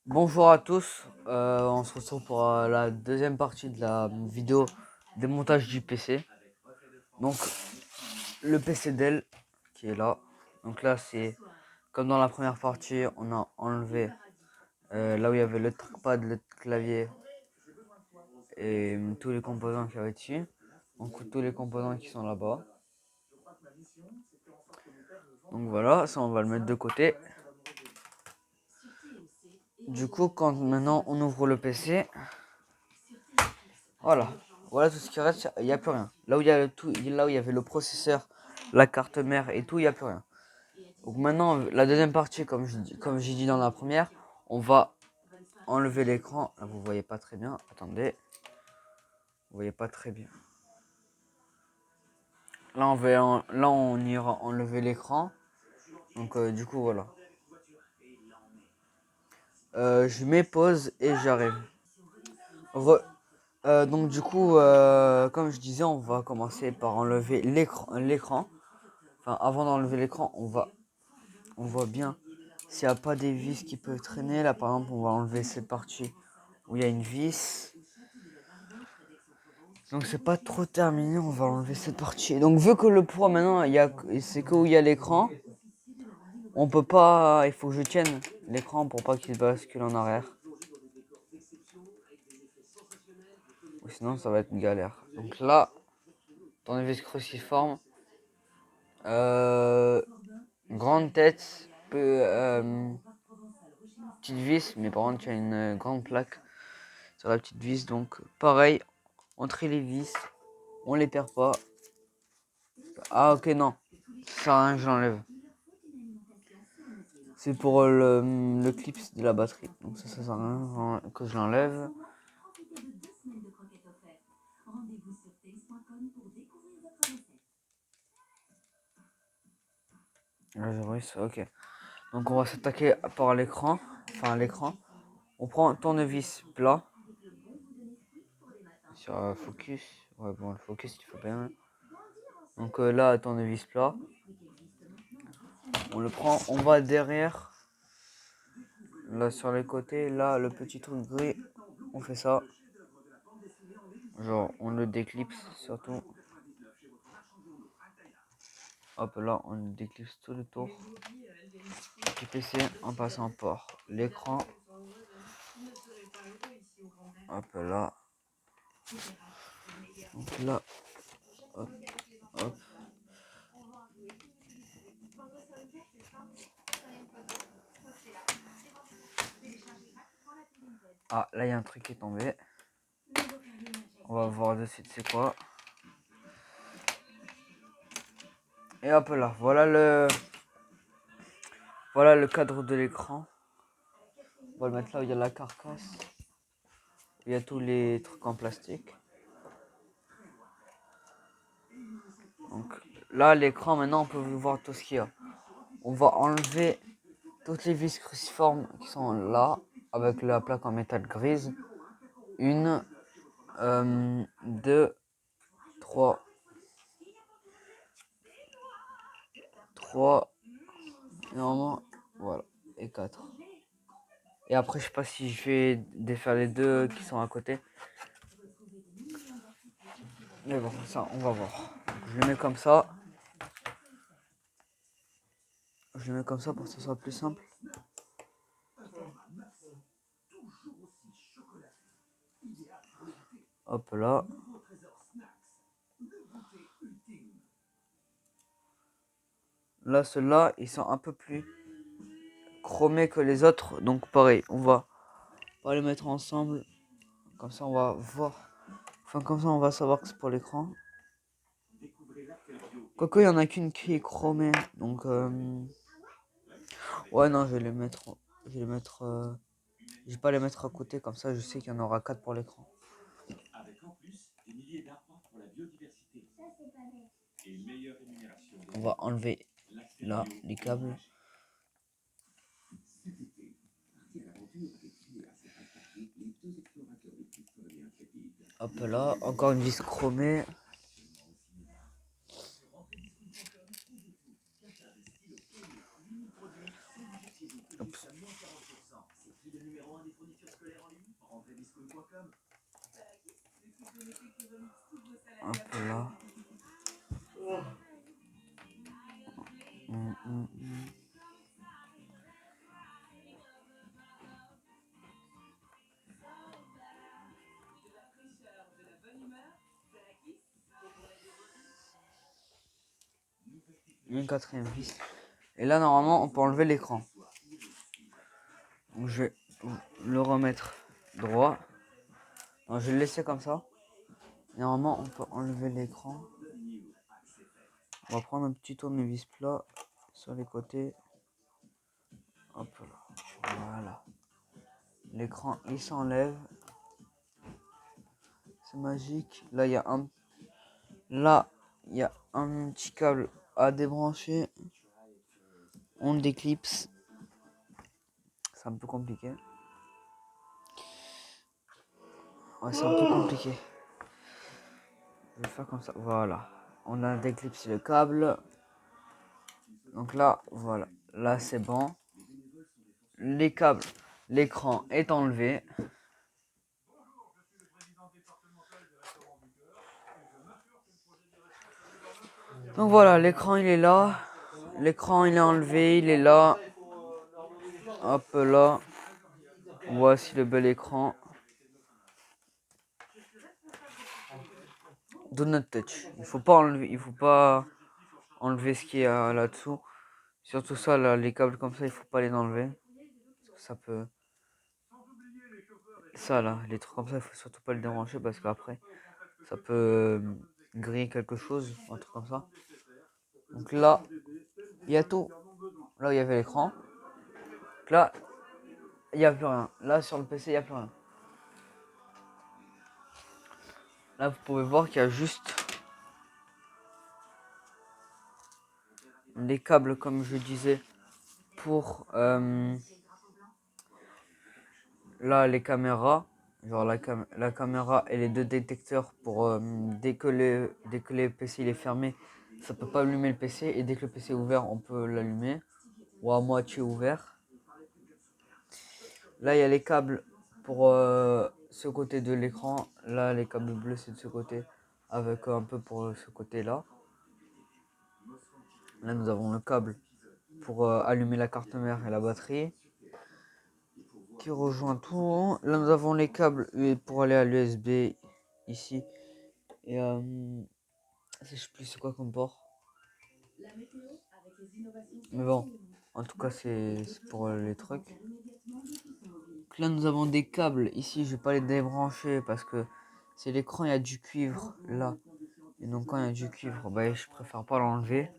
Bonjour à tous, on se retrouve pour la deuxième partie de la vidéo démontage du PC. Donc le PC Dell qui est là. Donc là c'est comme dans la première partie, on a enlevé là où il y avait le trackpad, le clavier et tous les composants qui avaient dessus. Donc tous les composants qui sont là-bas. Donc voilà, ça on va le mettre de côté. Du coup quand maintenant on ouvre le PC, voilà tout ce qui reste, il n'y a plus rien. Là où il y a tout, là où il y avait le processeur, la carte mère et tout, il n'y a plus rien. Donc maintenant, la deuxième partie, comme j'ai dit dans la première, on va enlever l'écran. Là, vous voyez pas très bien. Attendez, vous voyez pas très bien. Là, on ira enlever l'écran. Donc du coup, voilà. Je mets pause et j'arrive. Donc du coup, comme je disais, on va commencer par enlever l'écran. Enfin, avant d'enlever l'écran, on voit bien s'il n'y a pas des vis qui peuvent traîner. Là, par exemple, on va enlever cette partie où il y a une vis. Donc c'est pas trop terminé, on va enlever cette partie. Donc vu que le poids maintenant, c'est que où il y a l'écran, on peut pas, il faut que je tienne l'écran pour pas qu'il bascule en arrière. Ou sinon ça va être une galère. Donc là, tournevis cruciforme, grande tête, petite vis, mais par contre il y a une grande plaque sur la petite vis. Donc pareil, on trie les vis, on les perd pas. Ah ok non, ça sert à rien que je l'enlève. C'est pour le clip de la batterie. Donc ça sert à rien que je l'enlève. Ok. Donc on va s'attaquer par l'écran. Enfin l'écran. On prend un tournevis plat. Sur focus. Ouais bon le focus il faut bien. Donc là tournevis plat. On le prend, on va derrière. Là sur les côtés, là le petit truc gris. On fait ça. Genre on le déclipse surtout. Hop là on déclipse tout le tour du PC en passant par l'écran. Hop là. Donc là. Hop, hop. Ah là il y a un truc qui est tombé. On va voir de suite c'est quoi. Et hop là, voilà le cadre de l'écran. On va le mettre là où il y a la carcasse. Où il y a tous les trucs en plastique. Donc là l'écran maintenant on peut voir tout ce qu'il y a. On va enlever toutes les vis cruciformes qui sont là avec la plaque en métal grise. 1, 2, 3, 3, normalement, voilà, et 4. Et après, je sais pas si je vais défaire les deux qui sont à côté. Mais bon, ça, on va voir. Je le mets comme ça. Je le mets comme ça pour que ce soit plus simple. Hop là. Là, ceux-là, ils sont un peu plus chromés que les autres. Donc pareil, on va les mettre ensemble. Comme ça, on va voir. Enfin, comme ça, on va savoir que c'est pour l'écran. Quoique, il n'y en a qu'une qui est chromée. Donc, ouais, non, je vais les mettre. Je vais les mettre. Je vais pas les mettre à côté. Comme ça, je sais qu'il y en aura 4 pour l'écran. On va enlever là les câbles. Hop là, encore une vis chromée. Hop. Hop là. Hum, hum, hum. Une quatrième vis. Et là, normalement, on peut enlever l'écran. Donc, je vais le remettre droit. Non, je vais le laisser comme ça. Normalement, on peut enlever l'écran. On va prendre un petit tournevis plat sur les côtés. Hop là. Voilà. L'écran, il s'enlève. C'est magique. Là, il y a un petit câble à débrancher. On déclipse. C'est un peu compliqué. Ouais, c'est un peu compliqué. Je vais faire comme ça. Voilà. On a déclipsé le câble. Donc là, voilà. Là, c'est bon. Les câbles, l'écran est enlevé. Donc voilà, l'écran il est là. L'écran il est enlevé, il est là. Hop là. Voici le bel écran. Do not touch. Il faut pas enlever ce qui est là-dessous. Surtout ça, là, les câbles comme ça, il faut pas les enlever. Ça peut. Ça là, les trucs comme ça, il faut surtout pas les débrancher parce qu'après, ça peut griller quelque chose, un truc comme ça. Donc là, il y a tout. Là, il y avait l'écran. Là, il n'y a plus rien. Là, sur le PC, il n'y a plus rien. Là, vous pouvez voir qu'il y a juste les câbles, comme je disais, pour là, les caméras. Genre la caméra et les deux détecteurs pour dès que les PC il est fermé, ça peut pas allumer le PC. Et dès que le PC est ouvert, on peut l'allumer. Ou à moitié ouvert. Là, il y a les câbles pour ce côté de l'écran. Là, les câbles bleus, c'est de ce côté. Avec un peu pour ce côté-là. Là, nous avons le câble pour allumer la carte mère et la batterie. Qui rejoint tout. Là, nous avons les câbles pour aller à l'USB ici. Et je sais plus c'est quoi comme port. Mais bon, en tout cas, c'est pour les trucs. Donc là, nous avons des câbles. Ici, je vais pas les débrancher parce que c'est l'écran, il y a du cuivre là. Et donc, quand il y a du cuivre, bah, je préfère pas l'enlever.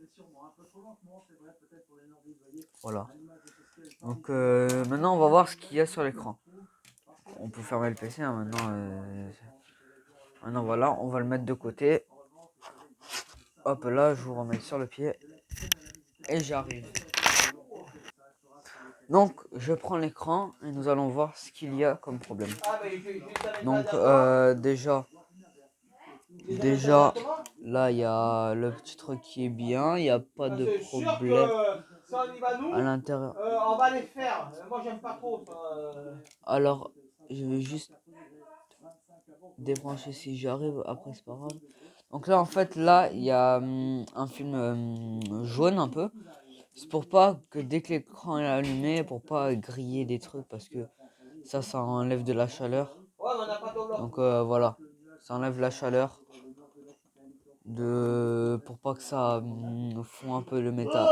Voilà. Donc, maintenant, on va voir ce qu'il y a sur l'écran. On peut fermer le PC hein, maintenant. Maintenant, voilà, on va le mettre de côté. Hop là, je vous remets sur le pied. Et j'arrive. Donc, je prends l'écran et nous allons voir ce qu'il y a comme problème. Donc, déjà, là, il y a le petit truc qui est bien. Il n'y a pas de problème à l'intérieur. On va les faire. Moi, j'aime pas trop ça. Alors, je vais juste débrancher si j'arrive. Après, c'est pas grave. Donc là, en fait, là, il y a un film jaune un peu. C'est pour pas que dès que l'écran est allumé, pour pas griller des trucs parce que ça enlève de la chaleur. Ouais, mais on n'a pas d'eau. Donc voilà, ça enlève la chaleur pour pas que ça fond un peu le métal,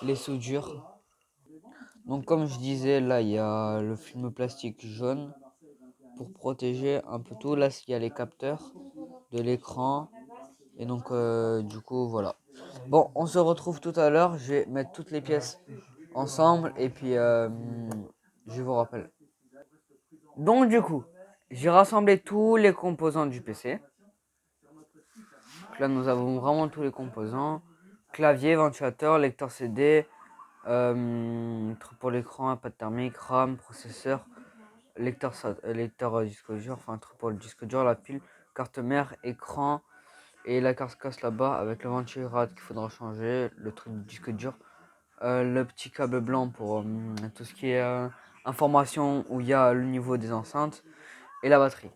les soudures. Donc comme je disais, là il y a le film plastique jaune pour protéger un peu tout. Là il y a les capteurs de l'écran et donc du coup voilà. Bon, on se retrouve tout à l'heure. Je vais mettre toutes les pièces ensemble et puis je vous rappelle. Donc du coup, j'ai rassemblé tous les composants du PC. Donc là, nous avons vraiment tous les composants. Clavier, ventilateur, lecteur CD, pour l'écran, iPad thermique, RAM, processeur, lecteur disque dur, enfin un truc pour le disque dur, la pile, carte mère, écran et la carte casse là-bas avec le ventilo qu'il faudra changer, le truc du disque dur, le petit câble blanc pour tout ce qui est information où il y a le niveau des enceintes et la batterie.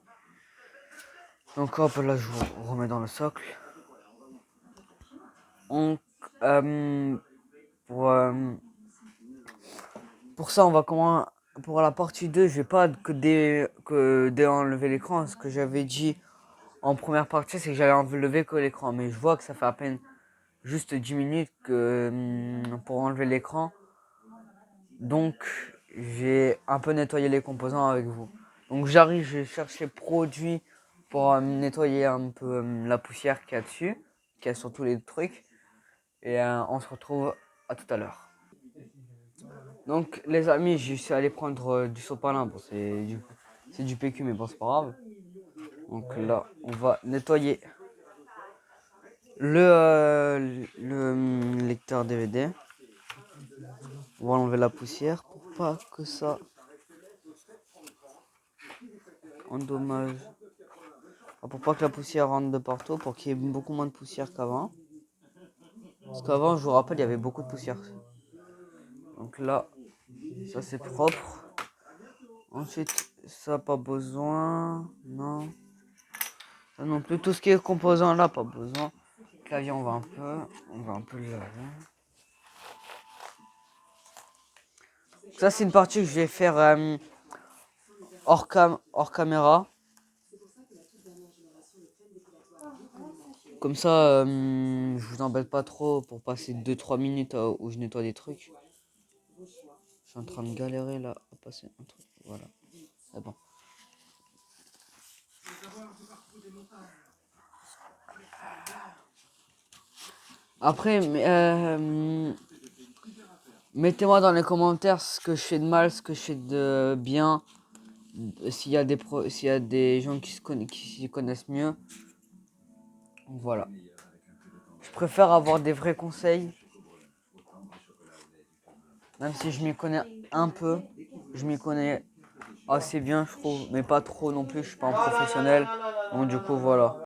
Donc hop, là je vous remets dans le socle. Donc pour ça on va comment. Pour la partie 2, je vais pas que déenlever l'écran. Ce que j'avais dit en première partie, c'est que j'allais enlever que l'écran. Mais je vois que ça fait à peine juste 10 minutes pour enlever l'écran. Donc j'ai un peu nettoyé les composants avec vous. Donc j'arrive, je vais chercher produit pour nettoyer un peu la poussière qu'il y a dessus, qu'il y a sur tous les trucs. Et on se retrouve à tout à l'heure. Donc les amis, je suis allé prendre du sopalin. Bon, c'est du PQ, mais bon, c'est pas grave. Donc là, on va nettoyer le lecteur DVD. On va enlever la poussière pour pas que ça endommage. Pour pas que la poussière rentre de partout, pour qu'il y ait beaucoup moins de poussière qu'avant. Parce qu'avant, je vous rappelle, il y avait beaucoup de poussière. Donc là, ça c'est propre. Ensuite, ça pas besoin. Non. Ça non plus. Tout ce qui est composant là, pas besoin. Clavier, on va un peu le laver. Ça, c'est une partie que je vais faire hors caméra. Comme ça, je vous embête pas trop pour passer 2-3 minutes où je nettoie des trucs. Je suis en train de galérer là à passer un truc. Voilà. C'est bon. Après, mettez-moi dans les commentaires ce que je fais de mal, ce que je fais de bien. S'il y a des gens qui s'y connaissent mieux. Voilà. Je préfère avoir des vrais conseils. Même si je m'y connais un peu. Je m'y connais assez bien, je trouve. Mais pas trop non plus. Je suis pas un professionnel. Donc du coup, voilà.